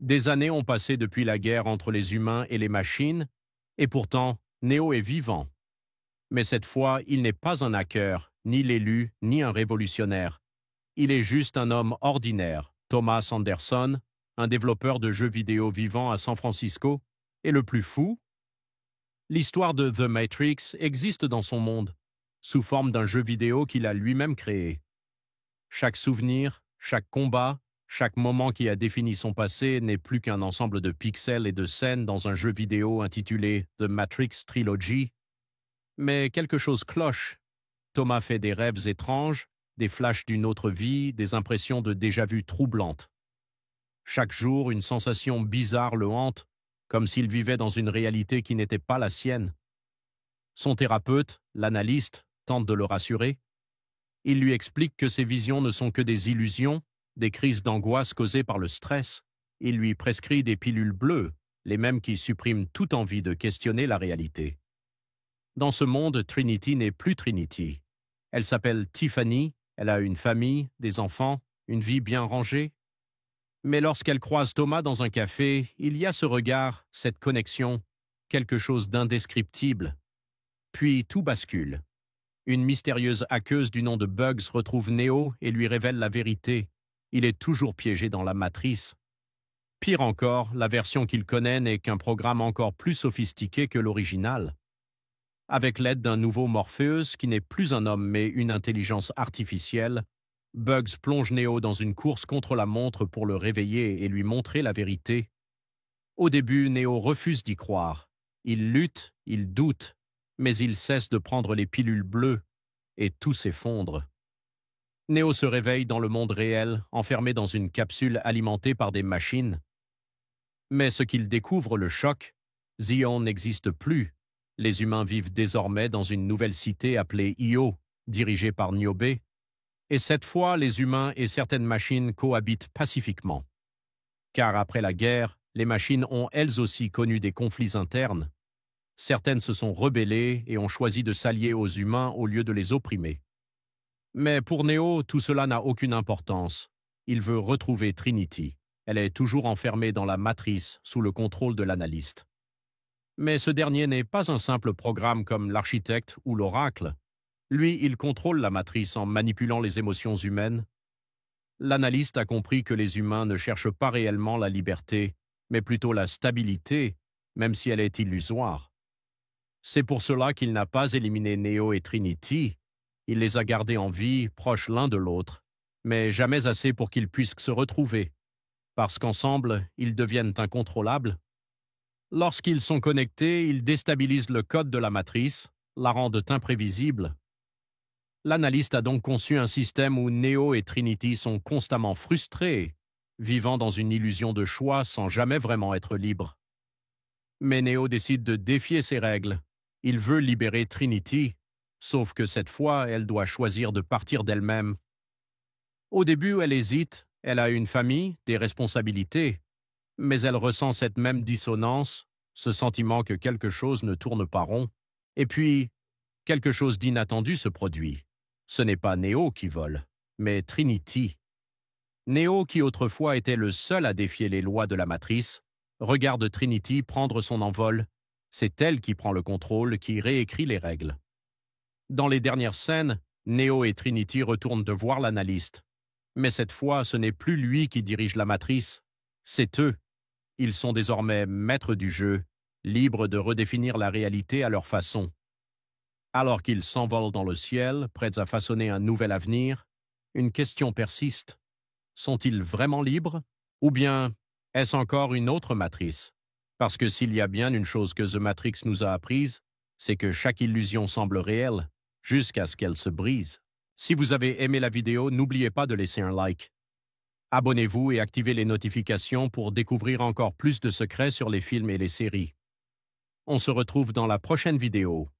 Des années ont passé depuis la guerre entre les humains et les machines, et pourtant, Neo est vivant. Mais cette fois, il n'est pas un hacker, ni l'élu, ni un révolutionnaire. Il est juste un homme ordinaire, Thomas Anderson, un développeur de jeux vidéo vivant à San Francisco, et le plus fou, l'histoire de The Matrix existe dans son monde, sous forme d'un jeu vidéo qu'il a lui-même créé. Chaque souvenir, chaque combat, chaque moment qui a défini son passé n'est plus qu'un ensemble de pixels et de scènes dans un jeu vidéo intitulé The Matrix Trilogy. Mais quelque chose cloche. Thomas fait des rêves étranges, des flashs d'une autre vie, des impressions de déjà-vu troublantes. Chaque jour, une sensation bizarre le hante, comme s'il vivait dans une réalité qui n'était pas la sienne. Son thérapeute, l'analyste, tente de le rassurer. Il lui explique que ses visions ne sont que des illusions, des crises d'angoisse causées par le stress. Il lui prescrit des pilules bleues, les mêmes qui suppriment toute envie de questionner la réalité. Dans ce monde, Trinity n'est plus Trinity. Elle s'appelle Tiffany, elle a une famille, des enfants, une vie bien rangée. Mais lorsqu'elle croise Thomas dans un café, il y a ce regard, cette connexion, quelque chose d'indescriptible. Puis tout bascule. Une mystérieuse hackeuse du nom de Bugs retrouve Neo et lui révèle la vérité. Il est toujours piégé dans la matrice. Pire encore, la version qu'il connaît n'est qu'un programme encore plus sophistiqué que l'original. Avec l'aide d'un nouveau Morpheus, qui n'est plus un homme mais une intelligence artificielle, Bugs plonge Neo dans une course contre la montre pour le réveiller et lui montrer la vérité. Au début, Neo refuse d'y croire. Il lutte, il doute, mais il cesse de prendre les pilules bleues, et tout s'effondre. Neo se réveille dans le monde réel, enfermé dans une capsule alimentée par des machines. Mais ce qu'il découvre le choque, Zion n'existe plus. Les humains vivent désormais dans une nouvelle cité appelée Io, dirigée par Niobe. Et cette fois, les humains et certaines machines cohabitent pacifiquement. Car après la guerre, les machines ont elles aussi connu des conflits internes. Certaines se sont rebellées et ont choisi de s'allier aux humains au lieu de les opprimer. Mais pour Neo, tout cela n'a aucune importance. Il veut retrouver Trinity. Elle est toujours enfermée dans la matrice sous le contrôle de l'analyste. Mais ce dernier n'est pas un simple programme comme l'architecte ou l'oracle. Lui, il contrôle la matrice en manipulant les émotions humaines. L'analyste a compris que les humains ne cherchent pas réellement la liberté, mais plutôt la stabilité, même si elle est illusoire. C'est pour cela qu'il n'a pas éliminé Neo et Trinity. Il les a gardés en vie, proches l'un de l'autre, mais jamais assez pour qu'ils puissent se retrouver, parce qu'ensemble, ils deviennent incontrôlables. Lorsqu'ils sont connectés, ils déstabilisent le code de la matrice, la rendent imprévisible. L'analyste a donc conçu un système où Neo et Trinity sont constamment frustrés, vivant dans une illusion de choix sans jamais vraiment être libres. Mais Neo décide de défier ces règles. Il veut libérer Trinity, sauf que cette fois, elle doit choisir de partir d'elle-même. Au début, elle hésite, elle a une famille, des responsabilités, mais elle ressent cette même dissonance, ce sentiment que quelque chose ne tourne pas rond. Et puis, quelque chose d'inattendu se produit. Ce n'est pas Neo qui vole, mais Trinity. Neo, qui autrefois était le seul à défier les lois de la matrice, regarde Trinity prendre son envol. C'est elle qui prend le contrôle, qui réécrit les règles. Dans les dernières scènes, Neo et Trinity retournent de voir l'analyste. Mais cette fois, ce n'est plus lui qui dirige la matrice, c'est eux. Ils sont désormais maîtres du jeu, libres de redéfinir la réalité à leur façon. Alors qu'ils s'envolent dans le ciel, prêts à façonner un nouvel avenir, une question persiste. Sont-ils vraiment libres? Ou bien est-ce encore une autre matrice? Parce que s'il y a bien une chose que The Matrix nous a apprise, c'est que chaque illusion semble réelle, jusqu'à ce qu'elle se brise. Si vous avez aimé la vidéo, n'oubliez pas de laisser un like. Abonnez-vous et activez les notifications pour découvrir encore plus de secrets sur les films et les séries. On se retrouve dans la prochaine vidéo.